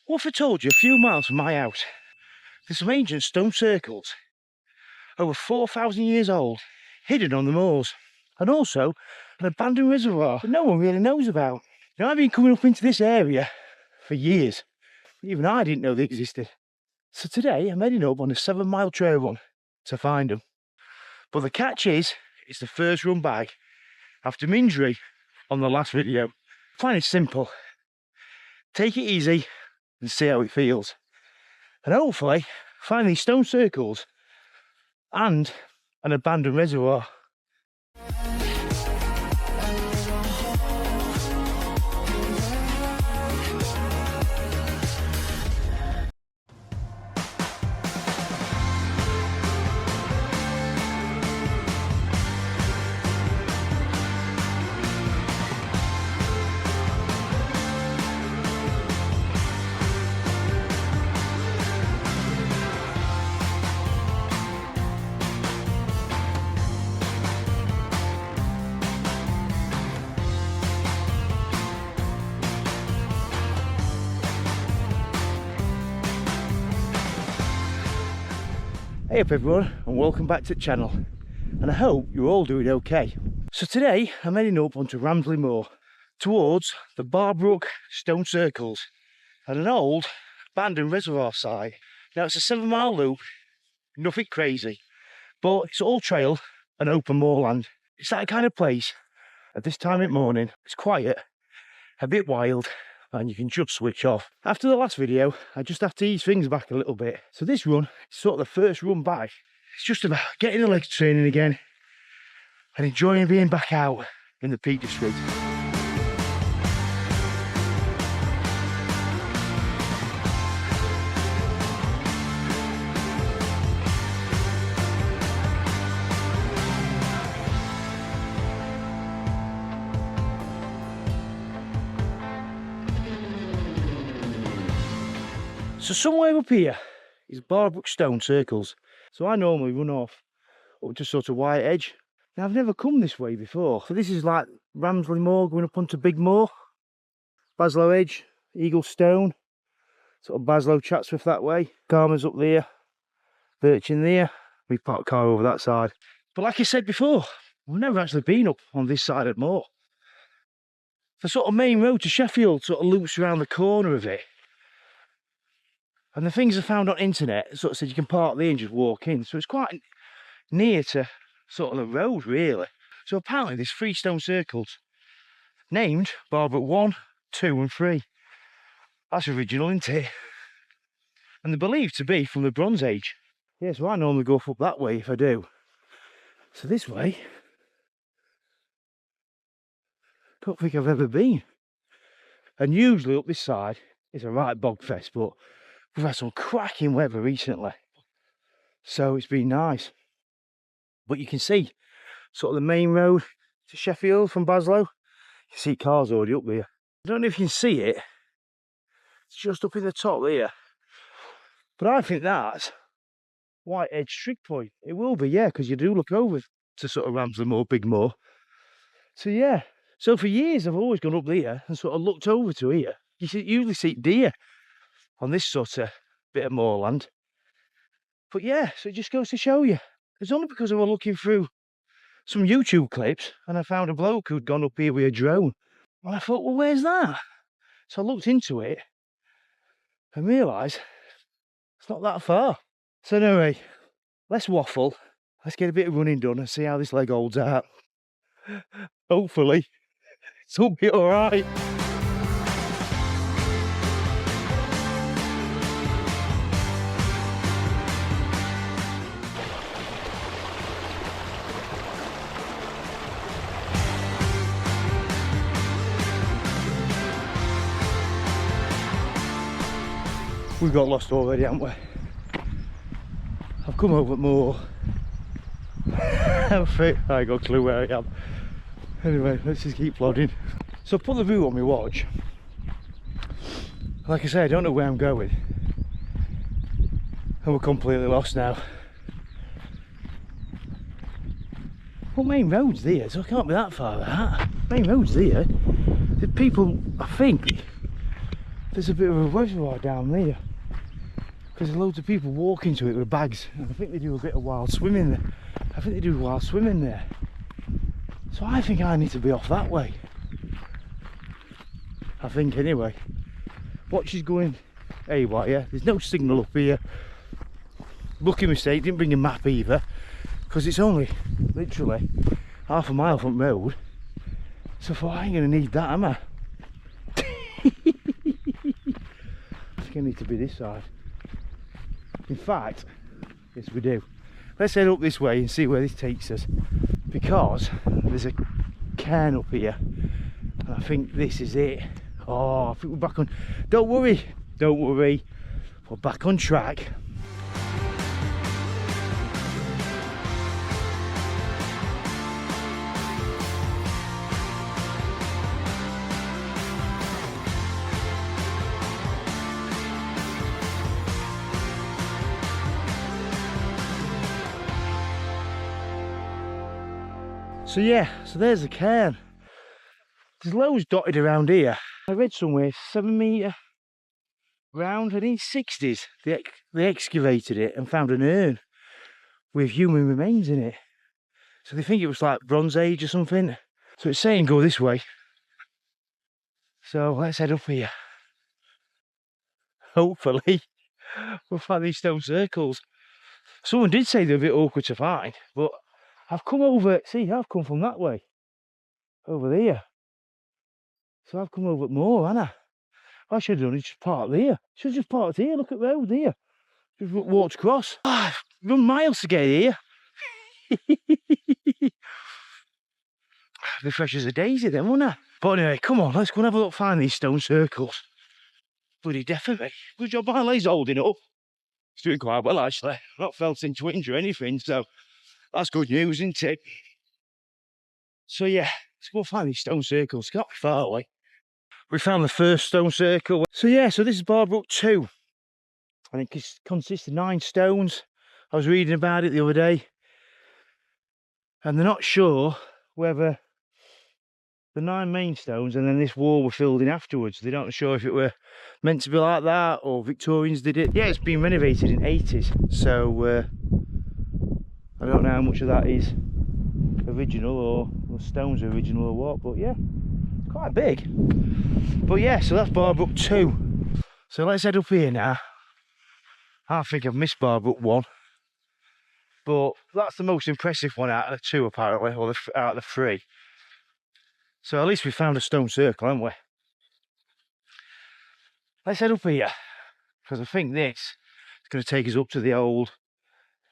What if I told you a few miles from my house there's some ancient stone circles, over 4,000 years old, hidden on the moors, and also an abandoned reservoir that no one really knows about. Now, I've been coming up into this area for years. Even I didn't know they existed. So today I'm heading up on a 7-mile trail run to find them. But the catch is, it's the first run back after my injury on the last video. Plan is simple. Take it easy and see how it feels. And hopefully find these stone circles and an abandoned reservoir. Hey up everyone, and welcome back to the channel, and I hope you're all doing okay. So today I'm heading up onto Ramsley Moor towards the Barbrook Stone Circles at an old abandoned reservoir site. Now it's a 7-mile loop, nothing crazy, but it's all trail and open moorland. It's that kind of place at this time of morning. It's quiet, a bit wild, and you can just switch off. After the last video, I just have to ease things back a little bit. So this run is sort of the first run back. It's just about getting the legs training again and enjoying being back out in the Peak District. So somewhere up here is Barbrook Stone Circles. So I normally run off up to sort of White Edge. Now I've never come this way before. So this is like Ramsley Moor going up onto Big Moor. Baslow Edge, Eagle Stone, sort of Baslow Chatsworth that way. Karma's up there, Birchin there. We parked car over that side. But like I said before, we've never actually been up on this side of Moor. The sort of main road to Sheffield sort of loops around the corner of it. And the things I found on internet sort of said you can park there and just walk in. So it's quite near to sort of the road, really. So apparently there's 3 stone circles named Barbrook I, II and III. That's original, isn't it? And they're believed to be from the Bronze Age. Yeah, so I normally go up that way if I do. So this way, I don't think I've ever been. And usually up this side is a right bog fest, but we've had some cracking weather recently, so it's been nice. But you can see sort of the main road to Sheffield from Baslow. You can see cars already up there. I don't know if you can see it. It's just up in the top there. But I think that's White Edge Strict Point. It will be, yeah, because you do look over to sort of Ramsley Moor, Big Moor. So yeah, so for years I've always gone up there and sort of looked over to here. You usually see deer on this sort of bit of moorland. But yeah, so it just goes to show you. It's only because I was looking through some YouTube clips and I found a bloke who'd gone up here with a drone. And I thought, well, where's that? So I looked into it and realised it's not that far. So anyway, let's waffle. Let's get a bit of running done and see how this leg holds out. Hopefully, it'll be all right. We've got lost already, haven't we? I've come over more. I ain't got a clue where I am. Anyway, let's just keep plodding. So I put the route on my watch. Like I say, I don't know where I'm going. And we're completely lost now. Well, main road's there, so I can't be that far out. Main road's there. The people, I think, there's a bit of a reservoir down there, because there's loads of people walking to it with bags, and I think they do a bit of wild swimming there. I think they do wild swimming there. So I think I need to be off that way. I think anyway. Watch is going haywire. Yeah? There's no signal up here. Lucky mistake, didn't bring a map either, because it's only literally half a mile from road. So I thought, I ain't gonna need that, am I? I think I need to be this side. In fact, yes we do. Let's head up this way and see where this takes us, because there's a cairn up here and I think this is it. Oh, I think we're back on. Don't worry, we're back on track. So yeah, so there's the cairn. There's loads dotted around here. I read somewhere 7 metre round, and in the 60s they excavated it and found an urn with human remains in it. So they think it was like Bronze Age or something. So it's saying go this way. So let's head up here. Hopefully we'll find these stone circles. Someone did say they're a bit awkward to find, but I've come over, see, I've come from that way, over there. So I've come over more, haven't I? I should have done it, just parked there. Should have just parked here, look at the road here. Just walked across. Oh, I've run miles to get here. Be fresh as a daisy then, wouldn't I? But anyway, come on, let's go and have a look, find these stone circles. Bloody definitely. Good job my leg's holding up. It's doing quite well actually. I've not felt into wind or anything, so that's good news, isn't it? So yeah, let's go find these stone circles. Can't be far away. We found the first stone circle. So yeah, so this is Barbrook II. I think it consists of 9 stones. I was reading about it the other day, and they're not sure whether the 9 main stones and then this wall were filled in afterwards. They're not sure if it were meant to be like that or Victorians did it. Yeah, it's been renovated in the 80s, so I don't know how much of that is original or the stones are original or what, but yeah, it's quite big. But yeah, so that's Barbrook II. So let's head up here now. I think I've missed Barbrook I, but that's the most impressive one out of the 2 apparently, or out of the 3. So at least we found a stone circle, haven't we? Let's head up here, because I think this is going to take us up to the old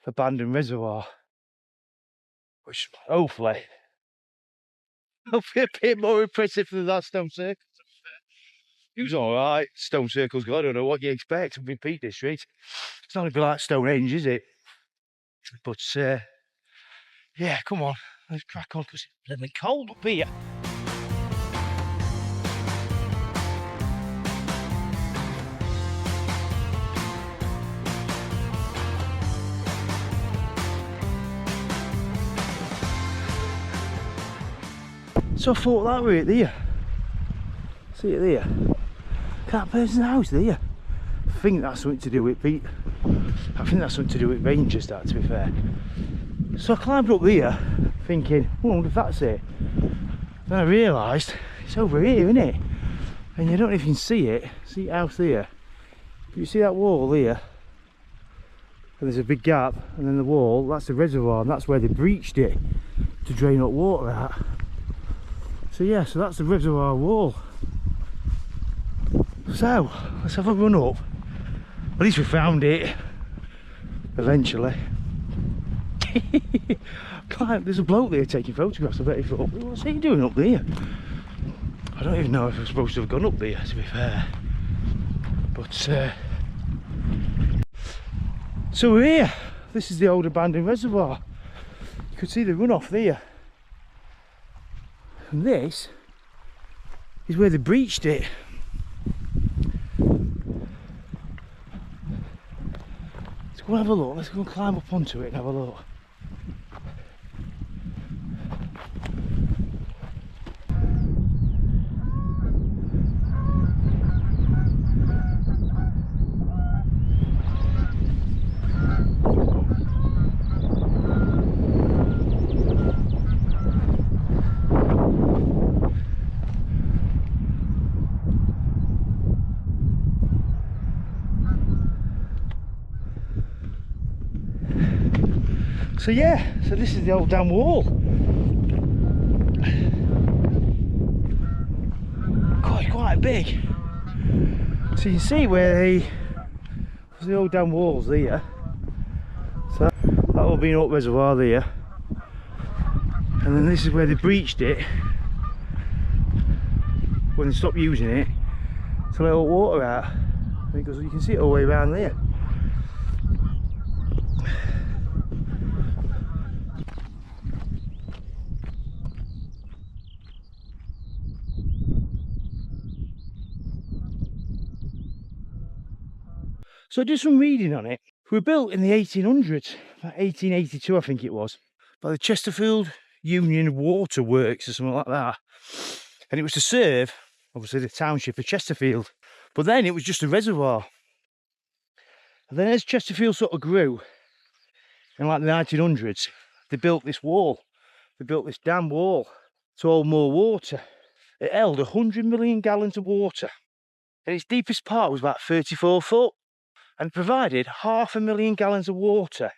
abandoned reservoir, which hopefully will be a bit more impressive than that stone circle. It was alright, stone circle's good, I don't know what you expect from Peak District. It's not going to be like Stonehenge, is it? But yeah, come on, let's crack on, because it's blooming cold up here. So I thought that were it there. See it there? That person's house there. I think that's something to do with Pete. I think that's something to do with rangers, that, to be fair. So I climbed up there thinking, oh, I wonder if that's it. Then I realised it's over here, isn't it? And you don't know if you can see it. See the house there? You see that wall there? And there's a big gap, and then the wall, that's the reservoir, and that's where they breached it to drain up water out. So yeah, so that's the reservoir wall. So let's have a run up. At least we found it eventually. There's a bloke there taking photographs. I bet he thought, what's he doing up there? I don't even know if I'm supposed to have gone up there, to be fair. But so we're here. This is the old abandoned reservoir. You could see the runoff there. And this is where they breached it. Let's go and have a look. Let's go and climb up onto it and have a look. So yeah, so this is the old dam wall. Quite big. So you can see where the old dam wall's there. So that will be an up reservoir there. And then this is where they breached it when they stopped using it to let all water out. Because you can see it all the way around there. So I did some reading on it. We were built in the 1800s, about 1882 I think it was, by the Chesterfield Union Water Works or something like that. And it was to serve, obviously, the township of Chesterfield. But then it was just a reservoir. And then as Chesterfield sort of grew, in like the 1900s, they built this wall. They built this dam wall to hold more water. It held 100 million gallons of water. And its deepest part was about 34 foot. And provided 500,000 gallons of water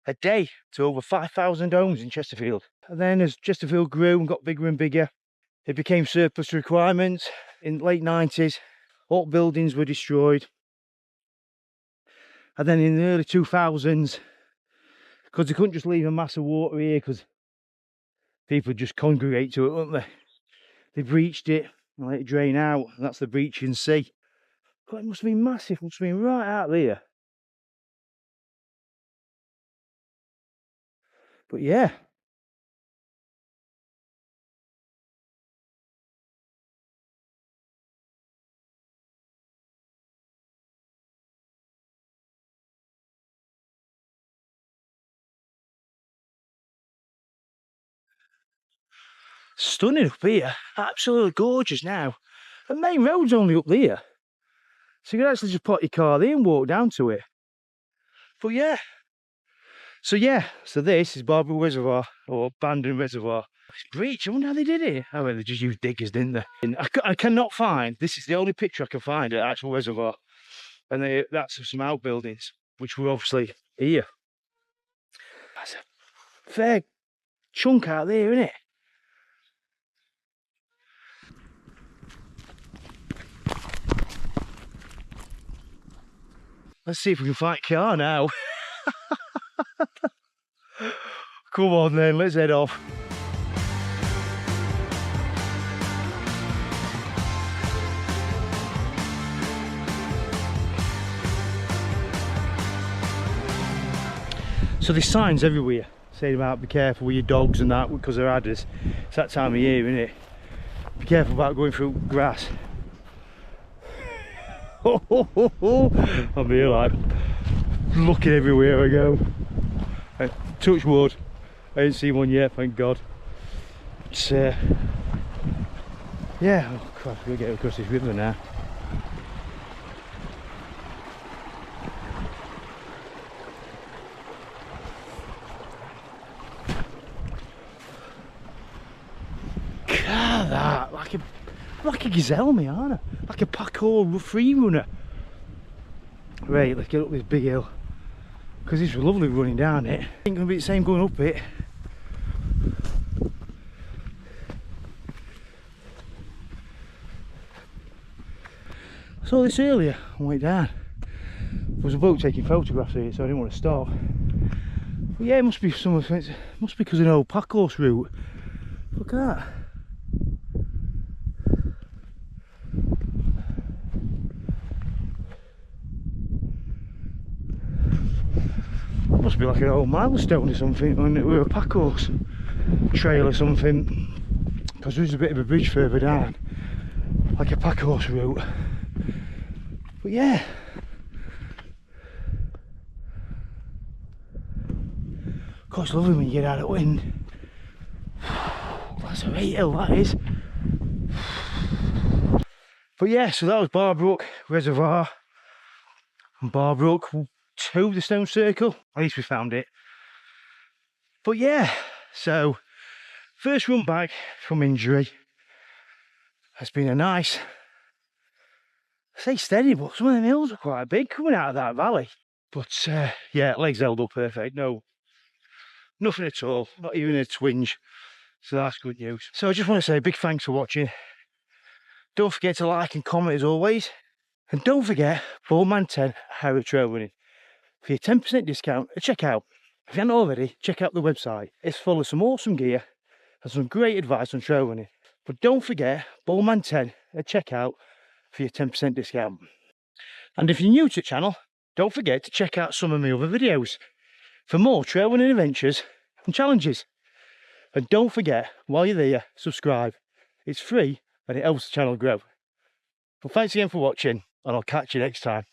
a day to over 5,000 homes in Chesterfield. And then as Chesterfield grew and got bigger and bigger, it became surplus requirements. In the late 90s, all buildings were destroyed. And then in the early 2000s, because they couldn't just leave a mass of water here because people would just congregate to it, wouldn't they? They breached it and let it drain out, and that's the breaching sea. God, it must have been massive, it must have been right out there. But yeah. Stunning up here, absolutely gorgeous now. The main road's only up there. So you can actually just put your car there and walk down to it. But yeah. So this is Barbrook Reservoir, or Abandoned Reservoir. It's breach, I wonder how they did it. Oh, well, they just used diggers, didn't they? And I cannot find, this is the only picture I can find of the actual reservoir. And that's some outbuildings, which were obviously here. That's a fair chunk out there, isn't it? Let's see if we can find a car now. Come on then, let's head off. So there's signs everywhere saying about be careful with your dogs and that because they're adders. It's that time of year, isn't it? Be careful about going through grass. I'm here like looking everywhere I go. Touch wood, I didn't see one yet, thank God. It's yeah, oh Christ, we're gonna get across this river now. God, that like a gazelle, me, aren't I? Like a parkour free runner. Right, let's get up this big hill because it's lovely running down it. Ain't gonna be the same going up it. I saw this earlier on the way down. There was a boat taking photographs of it, so I didn't want to stop. But yeah, it must be something. It must be because of an old pack horse route. Look at that. Must be like an old milestone or something, or a pack horse trail or something, because there's a bit of a bridge further down, like a pack horse route. But yeah, of course, it's lovely when you get out of wind. That's a right hill, that is. But yeah, so that was Barbrook Reservoir and Barbrook II, the Stone Circle. At least we found it. But yeah, so first run back from injury has been a nice, I say steady, but some of them hills are quite big coming out of that valley. But yeah, legs held up perfect, no Nothing at all, not even a twinge. So that's good news. So I just want to say a big thanks for watching. Don't forget to like and comment as always. And don't forget, Bowman 10 Harrow Trail Running. For your 10% discount at checkout. If you haven't already, check out the website. It's full of some awesome gear and some great advice on trail running. But don't forget, Bowman 10 at checkout for your 10% discount. And if you're new to the channel, don't forget to check out some of my other videos for more trail running adventures and challenges. And don't forget, while you're there, subscribe. It's free and it helps the channel grow. Well, thanks again for watching, and I'll catch you next time.